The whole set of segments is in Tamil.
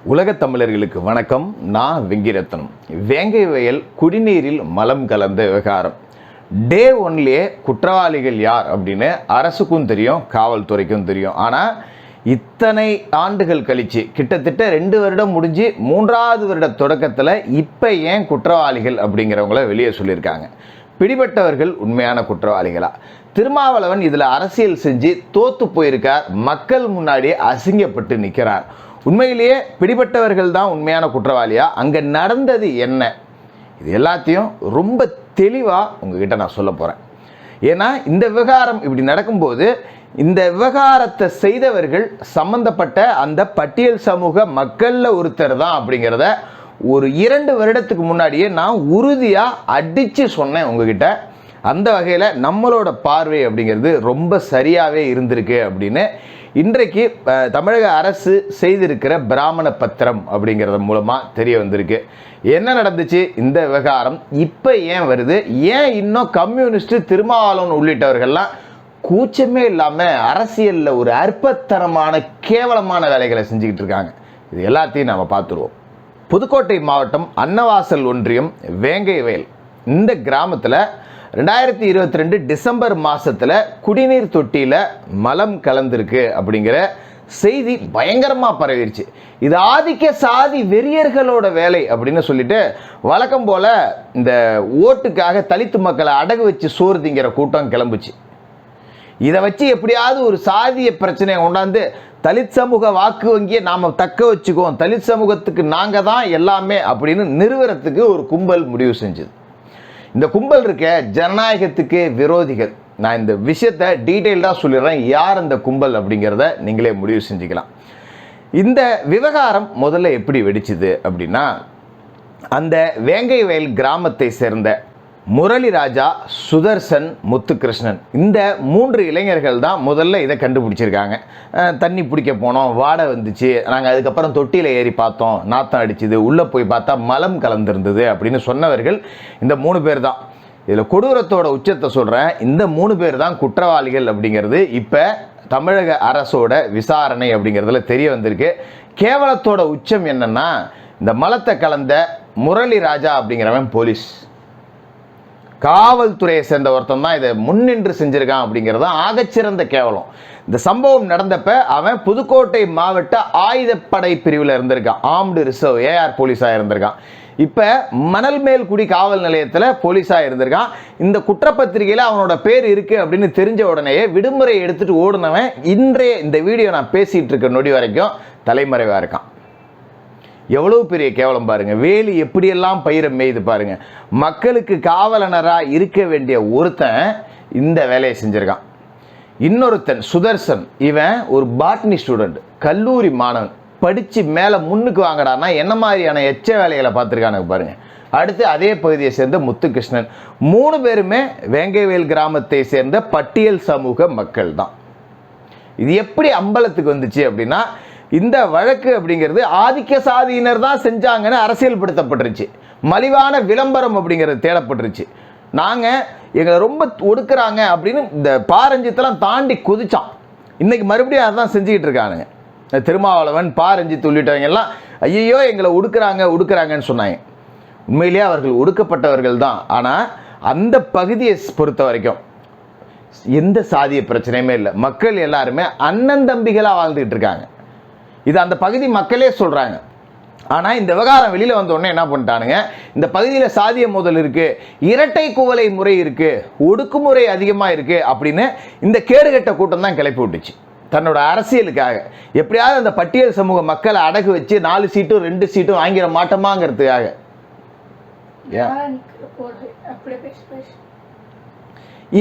உலகத் தமிழர்களுக்கு வணக்கம். நான் வெங்கிரத்னம். வேங்கை வயல் குடிநீரில் மலம் கலந்த விவகாரம். டே ஒன்லேயே குற்றவாளிகள் யார் அப்படின்னு அரசுக்கும் தெரியும், காவல்துறைக்கும் தெரியும். ஆனால் இத்தனை ஆண்டுகள் கழித்து கிட்டத்தட்ட 2 வருடம் முடிஞ்சு 3வது வருட தொடக்கத்தில் இப்போ ஏன் குற்றவாளிகள் அப்படிங்கிறவங்கள வெளியே சொல்லியிருக்காங்க. பிடிபட்டவர்கள் உண்மையான குற்றவாளிகளா? திருமாவளவன் இதில் அரசியல் செஞ்சு தோத்து போயிருக்கார், மக்கள் முன்னாடியே அசிங்கப்பட்டு நிற்கிறார். உண்மையிலேயே பிடிபட்டவர்கள் தான் உண்மையான குற்றவாளியா? அங்கே நடந்தது என்ன? இது எல்லாத்தையும் ரொம்ப தெளிவாக உங்ககிட்ட நான் சொல்ல போகிறேன். ஏன்னா இந்த விவகாரம் இப்படி நடக்கும்போது இந்த விவகாரத்தை செய்தவர்கள் சம்பந்தப்பட்ட அந்த பட்டியல் சமூக மக்களில் ஒருத்தர் தான் அப்படிங்கிறத ஒரு 2 வருடத்துக்கு முன்னாடியே நான் உறுதியாக அடித்து சொன்னேன் உங்ககிட்ட. அந்த வகையில் நம்மளோட பார்வை அப்படிங்கிறது ரொம்ப சரியாகவே இருந்திருக்கு அப்படின்னு இன்றைக்கு தமிழக அரசு செய்திருக்கிற பிராமண பத்திரம் அப்படிங்கிறது மூலமாக தெரிய வந்திருக்கு. என்ன நடந்துச்சு இந்த விவகாரம், இப்போ ஏன் வருது, ஏன் இன்னும் கம்யூனிஸ்ட் திருமாவளவன் உள்ளிட்டவர்கள்லாம் கூச்சமே இல்லாமல் அரசியலில் ஒரு அற்பத்தனமான கேவலமான வேலைகளை செஞ்சுக்கிட்டு இருக்காங்க. இது எல்லாத்தையும் நாம் பார்த்துருவோம். புதுக்கோட்டை மாவட்டம் அன்னவாசல் ஒன்றியம் வேங்கை வயல் இந்த கிராமத்தில் 2022 டிசம்பர் மாதத்தில் குடிநீர் தொட்டியில் மலம் கலந்திருக்கு அப்படிங்கிற செய்தி பயங்கரமாக பரவிடுச்சு. இது ஆதிக்க சாதி வெறியர்களோட வேலை அப்படின்னு சொல்லிட்டு வழக்கம் போல் இந்த ஓட்டுக்காக தலித்து மக்களை அடகு வச்சு சோறு திங்கிற கூட்டம் கிளம்புச்சு. இதை வச்சு எப்படியாவது ஒரு சாதிய பிரச்சனையை கொண்டாந்து தலித் சமூக வாக்கு வங்கியை நாம் தக்க வச்சுக்குவோம், தலித் சமூகத்துக்கு நாங்கள் தான் எல்லாமே அப்படின்னு நிறுவனத்துக்கு ஒரு கும்பல் முடிவு செஞ்சது. இந்த கும்பல் இருக்க ஜனநாயகத்துக்கு விரோதிகள். நான் இந்த விஷயத்தை டீட்டெயில்டாக சொல்லிடுறேன், யார் அந்த கும்பல் அப்படிங்கிறத நீங்களே முடிவு செஞ்சுக்கலாம். இந்த விவகாரம் முதல்ல எப்படி வெடிச்சுது அப்படின்னா, அந்த வேங்கை வயல் கிராமத்தை சேர்ந்த முரளி ராஜா, சுதர்சன், முத்துகிருஷ்ணன் இந்த 3 இளைஞர்கள் தான் முதல்ல இதை கண்டுபிடிச்சிருக்காங்க. தண்ணி பிடிக்க போனோம், வாடை வந்துச்சு, நாங்கள் அதுக்கப்புறம் தொட்டியில் ஏறி பார்த்தோம், நாத்தம் அடிச்சுது, உள்ளே போய் பார்த்தா மலம் கலந்துருந்தது அப்படின்னு சொன்னவர்கள் இந்த 3 பேர் தான். இதில் கொடூரத்தோட உச்சத்தை சொல்கிறேன், இந்த 3 பேர் தான் குற்றவாளிகள் அப்படிங்கிறது இப்போ தமிழக அரசோட விசாரணை அப்படிங்கிறதுல தெரிய வந்திருக்கு. கேவலத்தோட உச்சம் என்னன்னா, இந்த மலத்தை கலந்த முரளி ராஜா அப்படிங்கிறவன் போலீஸ், காவல்துறையை சேர்ந்த ஒருத்தன் தான் இதை முன்னின்று செஞ்சிருக்கான் அப்படிங்கிறது தான் ஆகச்சிறந்த கேவலம். இந்த சம்பவம் நடந்தப்ப அவன் புதுக்கோட்டை மாவட்ட ஆயுதப்படை பிரிவில் இருந்திருக்கான், ஆர்ம்டு ரிசர்வ் ஏஆர் போலீஸாக இருந்திருக்கான். இப்போ மணல்மேல்குடி காவல் நிலையத்தில் போலீஸாக இருந்திருக்கான். இந்த குற்றப்பத்திரிகையில் அவனோட பேர் இருக்குது அப்படின்னு தெரிஞ்ச உடனேயே விடுமுறை எடுத்துகிட்டு ஓடுனவன் இன்றைய இந்த வீடியோ நான் பேசிகிட்டு இருக்க நொடி வரைக்கும் தலைமறைவாக இருக்கான். எவ்வளவு பெரிய கேவலம் பாருங்க. வேலி எப்படியெல்லாம் பயிரை மேய்து பாருங்க. மக்களுக்கு காவலனராக இருக்க வேண்டிய ஒருத்தன் இந்த வேலையை செஞ்சிருக்கான். இன்னொருத்தன் சுதர்சன், இவன் ஒரு பாட்னி ஸ்டூடெண்ட், கல்லூரி மாணவன், படித்து மேலே முன்னுக்கு வாங்கடானா என்ன மாதிரியான எச்ச வேலைகளை பார்த்துருக்கானுங்க பாருங்க. அடுத்து அதே பகுதியை சேர்ந்த முத்துகிருஷ்ணன். 3 பேருமே வேங்கைவேல் கிராமத்தை சேர்ந்த பட்டியல் சமூக மக்கள் தான். இது எப்படி அம்பலத்துக்கு வந்துச்சு அப்படின்னா, இந்த வழக்கு அப்படிங்கிறது ஆதிக்க சாதியினர் தான் செஞ்சாங்கன்னு அரசியல்படுத்தப்பட்டுருச்சு. மலிவான விளம்பரம் அப்படிங்கிறது தேடப்பட்டுருச்சு. நாங்கள் எங்களை ரொம்ப ஒடுக்குறாங்க அப்படின்னு இந்த பாரஞ்சித்தெல்லாம் தாண்டி குதிச்சான். இன்றைக்கி மறுபடியும் அதான் செஞ்சுக்கிட்டு இருக்கானுங்க. திருமாவளவன், பாரஞ்சித் உள்ளிட்டவங்க எல்லாம் ஐயோ எங்களை ஒடுக்குறாங்கன்னு சொன்னாங்க. உண்மையிலேயே அவர்கள் ஒடுக்கப்பட்டவர்கள் தான். ஆனால் அந்த பகுதியை பொறுத்த வரைக்கும் எந்த சாதிய பிரச்சனையுமே இல்லை. மக்கள் எல்லாருமே அண்ணன் தம்பிகளாக வாழ்ந்துக்கிட்டு இருக்காங்க. இது அந்த பகுதி மக்களே சொல்கிறாங்க. ஆனால் இந்த விவகாரம் வெளியில் வந்த உடனே என்ன பண்ணிட்டானுங்க, இந்த பகுதியில் சாதிய மோதல் இருக்குது, இரட்டை குவளை முறை இருக்குது, ஒடுக்குமுறை அதிகமாக இருக்குது அப்படின்னு இந்த கேடுகட்ட கூட்டம் தான் கிளப்பி விட்டுச்சு தன்னோட அரசியலுக்காக. எப்படியாவது அந்த பட்டியல் சமூக மக்களை அடகு வச்சு 4 சீட்டும் 2 சீட்டும் வாங்கிட மாட்டோமாங்கிறதுக்காக.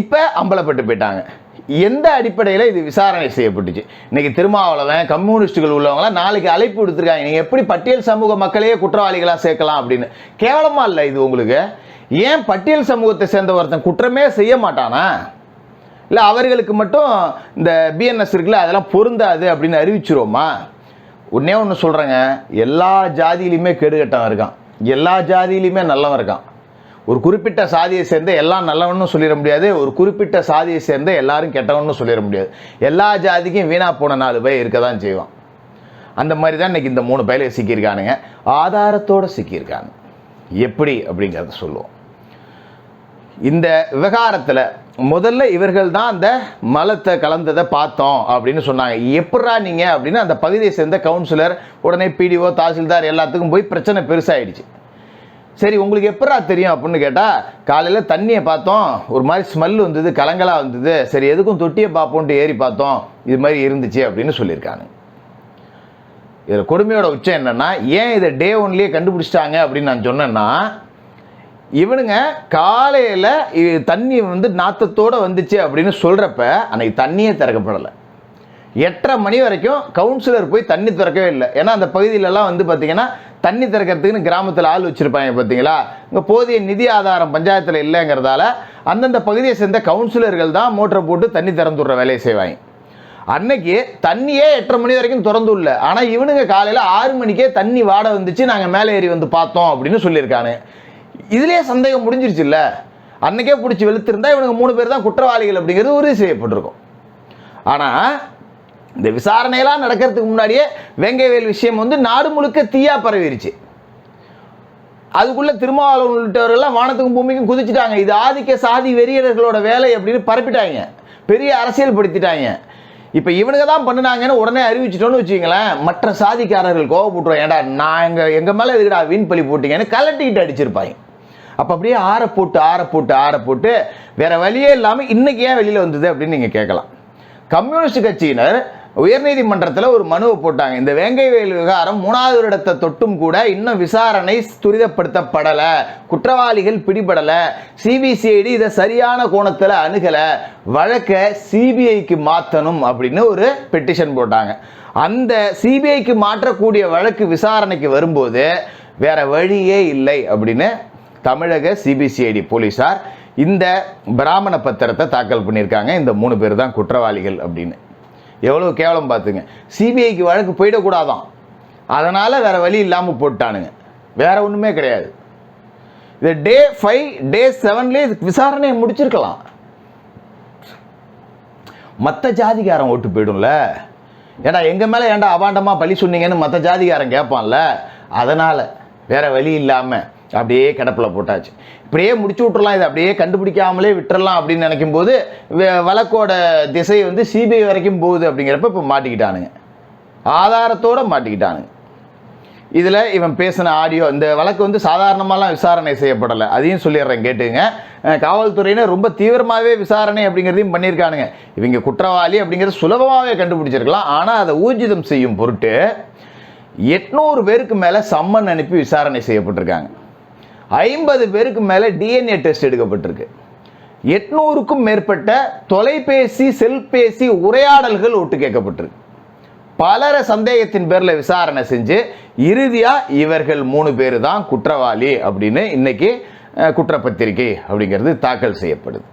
இப்போ அம்பலப்பட்டு போயிட்டாங்க. எந்த அடிப்படையில் இது விசாரணை செய்யப்பட்டுச்சு? இன்னைக்கு திருமாவளவன், கம்யூனிஸ்டுகள் உள்ளவங்களாம் நாளைக்கு அழைப்பு கொடுத்துருக்காங்க, நீங்கள் எப்படி பட்டியல் சமூக மக்களையே குற்றவாளிகளாக சேர்க்கலாம் அப்படின்னு. கேவலமா இல்லை இது உங்களுக்கு? ஏன் பட்டியல் சமூகத்தை சேர்ந்த ஒருத்தன் குற்றமே செய்ய மாட்டானா? இல்லை அவர்களுக்கு மட்டும் இந்த பிஎன்எஸ் இருக்குல்ல அதெல்லாம் பொருந்தாது அப்படின்னு அறிவிச்சிருவோமா? ஒன்று சொல்கிறேங்க, எல்லா ஜாதியிலையுமே கெடுகட்டவன் இருக்கான், எல்லா ஜாதியிலையுமே நல்லவன் இருக்கான். ஒரு குறிப்பிட்ட சாதியை சேர்ந்த எல்லாம் நல்லவன்னு சொல்லிட முடியாது, ஒரு குறிப்பிட்ட சாதியை சேர்ந்த எல்லாரும் கெட்டவன்னு சொல்லிட முடியாது. எல்லா ஜாதிக்கும் வீணா போன 4 பேர் இருக்க தான் செய்வான். அந்த மாதிரி தான் இன்றைக்கி இந்த 3 பயலுக்கு சிக்கியிருக்கானுங்க. ஆதாரத்தோடு சிக்கியிருக்காங்க. எப்படி அப்படிங்கிறத சொல்லுவோம். இந்த விவகாரத்தில் முதல்ல இவர்கள் தான் அந்த மலத்தை கலந்ததை பார்த்தோம் அப்படின்னு சொன்னாங்க. எப்படா நீங்கள் அப்படின்னு அந்த பகுதியை சேர்ந்த கவுன்சிலர் உடனே பிடிஓ தாசில்தார் எல்லாத்துக்கும் போய் பிரச்சனை பெருசாகிடுச்சு. சரி, உங்களுக்கு எப்படா தெரியும் அப்படின்னு கேட்டால், காலையில் தண்ணியை பார்த்தோம், ஒரு மாதிரி ஸ்மெல் வந்தது, கலங்கலாக வந்தது, சரி எதுக்கும் தொட்டியை பார்ப்போன்ட்டு ஏறி பார்த்தோம், இது மாதிரி இருந்துச்சு அப்படின்னு சொல்லியிருக்காங்க. இதில் கொடுமையோட உச்சம் என்னென்னா, ஏன் இதை டே ஒன்லேயே கண்டுபிடிச்சிட்டாங்க அப்படின்னு நான் சொன்னேன்னா, இவனுங்க காலையில் தண்ணி வந்து நாத்தத்தோடு வந்துச்சு அப்படின்னு சொல்கிறப்ப அன்னைக்கு தண்ணியே திறக்கப்படலை. 8:30 மணி வரைக்கும் கவுன்சிலர் போய் தண்ணி திறக்கவே இல்லை. ஏன்னா அந்த பகுதியிலலாம் வந்து பார்த்திங்கன்னா தண்ணி திறக்கிறதுக்குன்னு கிராமத்தில் ஆள் வச்சுருப்பாங்க பார்த்தீங்களா. இங்கே போதிய நிதி ஆதாரம் பஞ்சாயத்தில் இல்லைங்கிறதால அந்தந்த பகுதியை சேர்ந்த கவுன்சிலர்கள் தான் மோட்டரை போட்டு தண்ணி திறந்து விட்ற வேலையை செய்வாங்க. அன்னைக்கு தண்ணியே 8:30 மணி வரைக்கும் திறந்து இல்லை. ஆனால் இவனுங்க காலையில் 6 மணிக்கே தண்ணி வாட வந்துச்சு, நாங்கள் மேலே ஏறி வந்து பார்த்தோம் அப்படின்னு சொல்லியிருக்கானு. இதுலேயே சந்தேகம் முடிஞ்சிருச்சு இல்லை. அன்னைக்கே பிடிச்சி வெளுத்திருந்தா இவனுங்க 3 பேர் தான் குற்றவாளிகள் அப்படிங்கிறது உறுதி செய்யப்பட்டிருக்கும். ஆனால் இந்த விசாரணையெல்லாம் நடக்கிறதுக்கு முன்னாடியே வேங்கைவேல் விஷயம் வந்து நாடு முழுக்க தீயா பரவிருச்சு. அதுக்குள்ள திருமாவளவன் உள்ளிட்டவர்கள்லாம் வானத்துக்கும் பூமிக்கும் குதிச்சுட்டாங்க. இது ஆதிக்க சாதி வெறியர்களோட வேலை அப்படின்னு பரப்பிட்டாங்க, பெரிய அரசியல் படுத்திட்டாங்க. இப்போ இவனுங்க தான் பண்ணினாங்கன்னு உடனே அறிவிச்சிட்டோன்னு வச்சுங்களேன், மற்ற சாதிக்காரர்கள் கோவப்பட்டுருவோம். ஏன்டா நான் எங்கள் மேலே எதுக்கடா வீண் பழி போட்டிங்கன்னு கலட்டிக்கிட்டு அடிச்சிருப்பாங்க. அப்போ அப்படியே ஆற போட்டு வேற வழியே இல்லாமல் இன்னைக்கு ஏன் வெளியில் வந்தது அப்படின்னு நீங்கள் கேட்கலாம். கம்யூனிஸ்ட் கட்சியினர் உயர்நீதிமன்றத்தில் ஒரு மனுவை போட்டாங்க. இந்த வேங்கைவேல் விவகாரம் 3வது இடத்தை தொட்டும் கூட இன்னும் விசாரணை துரிதப்படுத்தப்படலை, குற்றவாளிகள் பிடிபடலை, சிபிசிஐடி இதை சரியான கோணத்தில் அணுகலை, வழக்கை சிபிஐக்கு மாற்றணும் அப்படின்னு ஒரு பெட்டிஷன் போட்டாங்க. அந்த சிபிஐக்கு மாற்றக்கூடிய வழக்கு விசாரணைக்கு வரும்போது வேற வழியே இல்லை அப்படின்னு தமிழக சிபிசிஐடி போலீஸார் இந்த பிராமண பத்திரத்தை தாக்கல் பண்ணியிருக்காங்க. இந்த 3 பேர் தான் குற்றவாளிகள் அப்படின்னு. எவ்வளோ கேவலம் பார்த்துங்க. சிபிஐக்கு வழக்கு போயிடக்கூடாதான், அதனால் வேறு வழி இல்லாமல் போட்டானுங்க, வேற ஒன்றுமே கிடையாது. இது டே 5 டே 7லேயே விசாரணையை முடிச்சிருக்கலாம். மற்ற ஜாதிகாரன் ஓட்டு போயிடும்ல. ஏண்டா எங்கள் மேலே ஏண்டா அபாண்டமாக பழி சொன்னீங்கன்னு மற்ற ஜாதிகாரன் கேட்பான்ல. அதனால் வேற வழி இல்லாமல் அப்படியே கிடப்பில் போட்டாச்சு. இப்படியே முடிச்சு விட்டுறலாம், இதை அப்படியே கண்டுபிடிக்காமலே விட்டுறலாம் அப்படின்னு நினைக்கும் போது வழக்கோட திசை வந்து சிபிஐ வரைக்கும் போகுது. அப்படிங்கிறப்ப இப்போ மாட்டிக்கிட்டானுங்க, ஆதாரத்தோடு மாட்டிக்கிட்டானுங்க. இதில் இவன் பேசின ஆடியோ, இந்த வழக்கு வந்து சாதாரணமாலாம் விசாரணை செய்யப்படலை, அதையும் சொல்லிடுறேன் கேட்டுங்க. காவல்துறையினர் ரொம்ப தீவிரமாகவே விசாரணை அப்படிங்கிறதையும் பண்ணியிருக்கானுங்க. இவங்க குற்றவாளி அப்படிங்கிறது சுலபமாகவே கண்டுபிடிச்சிருக்கலாம். ஆனால் அதை ஊர்ஜிதம் செய்யும் பொருட்டு 800 பேருக்கு மேலே சம்மன் அனுப்பி விசாரணை செய்யப்பட்டிருக்காங்க. 50 பேருக்கு மேலே டிஎன்ஏ டெஸ்ட் எடுக்கப்பட்டிருக்கு. 800க்கும் மேற்பட்ட தொலைபேசி செல்பேசி உரையாடல்கள் ஒட்டு கேட்கப்பட்டிருக்கு. பலர சந்தேகத்தின் பேரில் விசாரணை செஞ்சு இறுதியாக இவர்கள் 3 பேர் தான் குற்றவாளி அப்படின்னு இன்னைக்கு குற்றப்பத்திரிகை அப்படிங்கிறது தாக்கல் செய்யப்படுது.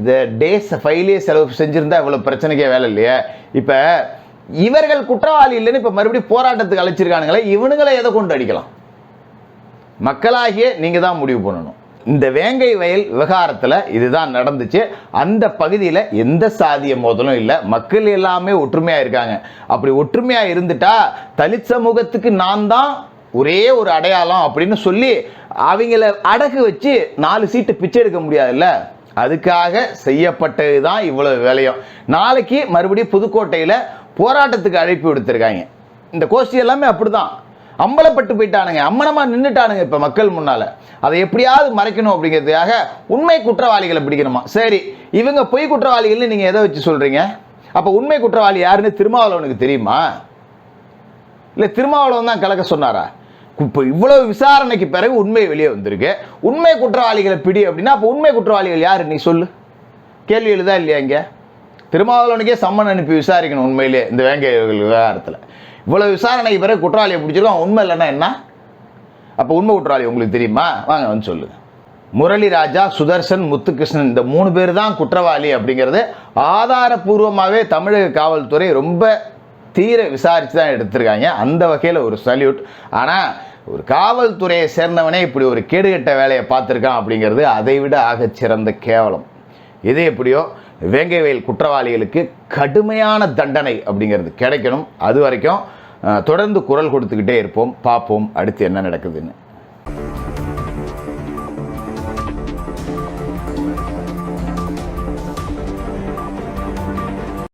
இதை டேஸ் 5லேயே செலவு செஞ்சுருந்தா இவ்வளோ பிரச்சனைக்கே வேலை இல்லையா. இப்போ இவர்கள் குற்றவாளி இல்லைன்னு இப்போ மறுபடியும் போராட்டத்துக்கு அழைச்சிருக்கானுங்களே, இவனுங்களை எதை கொண்டு அடிக்கலாம்? மக்களாகிய நீங்கள் தான் முடிவு பண்ணணும். இந்த வேங்கை வயல் விவகாரத்தில் இதுதான் நடந்துச்சு. அந்த பகுதியில் எந்த சாதிய மோதலும் இல்லை, மக்கள் எல்லாமே ஒற்றுமையாக இருக்காங்க. அப்படி ஒற்றுமையாக இருந்துட்டா தலித் சமூகத்துக்கு நான் தான் ஒரே ஒரு அடையாளம் அப்படின்னு சொல்லி அவங்கள அடகு வச்சு 4 சீட்டு பிச்சை எடுக்க முடியாதுல்ல. அதுக்காக செய்யப்பட்டது தான் இவ்வளவு வேலையும். நாளைக்கு மறுபடியும் புதுக்கோட்டையில் போராட்டத்துக்கு அழைப்பு விடுத்திருக்காங்க. இந்த கோஷ்டி எல்லாமே அப்படிதான் அம்பலப்பட்டு போயிட்டானுங்க, அம்மனமாக நின்றுட்டானுங்க இப்போ மக்கள் முன்னால். அதை எப்படியாவது மறைக்கணும் அப்படிங்கிறதுக்காக உண்மை குற்றவாளிகளை பிடிக்கணுமா. சரி, இவங்க பொய் குற்றவாளிகள்னு நீங்கள் எதை வச்சு சொல்கிறீங்க? அப்போ உண்மை குற்றவாளி யாருன்னு திருமாவளவனுக்கு தெரியுமா? இல்லை திருமாவளவன் தான் கலக்க சொன்னாரா? இப்போ இவ்வளவு விசாரணைக்கு பிறகு உண்மை வெளியே வந்திருக்கு. உண்மை குற்றவாளிகளை பிடி அப்படின்னா அப்போ உண்மை குற்றவாளிகள் யார் நீ சொல்லு. கேள்வி எழுதா இல்லையா? இங்கே திருமாவளவனுக்கே சம்மன் அனுப்பி விசாரிக்கணும் உண்மையிலே இந்த வேங்கை விவகாரத்தில். இவ்வளவு விசாரணைக்கு பிறகு குற்றவாளியை பிடிச்சிருக்கோம், உண்மை இல்லைன்னா என்ன? அப்போ உண்மை குற்றவாளி உங்களுக்கு தெரியுமா? வாங்க வந்து சொல்லுங்க. முரளி ராஜா, சுதர்சன், முத்துகிருஷ்ணன் இந்த 3 பேர் தான் குற்றவாளி அப்படிங்கிறது ஆதாரபூர்வமாகவே தமிழக காவல்துறை ரொம்ப தீர விசாரித்து தான் எடுத்திருக்காங்க. அந்த வகையில் ஒரு சல்யூட். ஆனால் ஒரு காவல்துறையை சேர்ந்தவனே இப்படி ஒரு கேடுகட்ட வேலையை பார்த்துருக்கான் அப்படிங்கிறது அதை விட ஆக சிறந்த கேவலம். இது எப்படியோ வேங்கை வயல் குற்றவாளிகளுக்கு கடுமையான தண்டனை அப்படிங்கிறது கிடைக்கணும். அது வரைக்கும் தொடர்ந்து குரல் கொடுத்துக்கிட்டே இருப்போம், பார்ப்போம் அடுத்து என்ன நடக்குதுன்னு.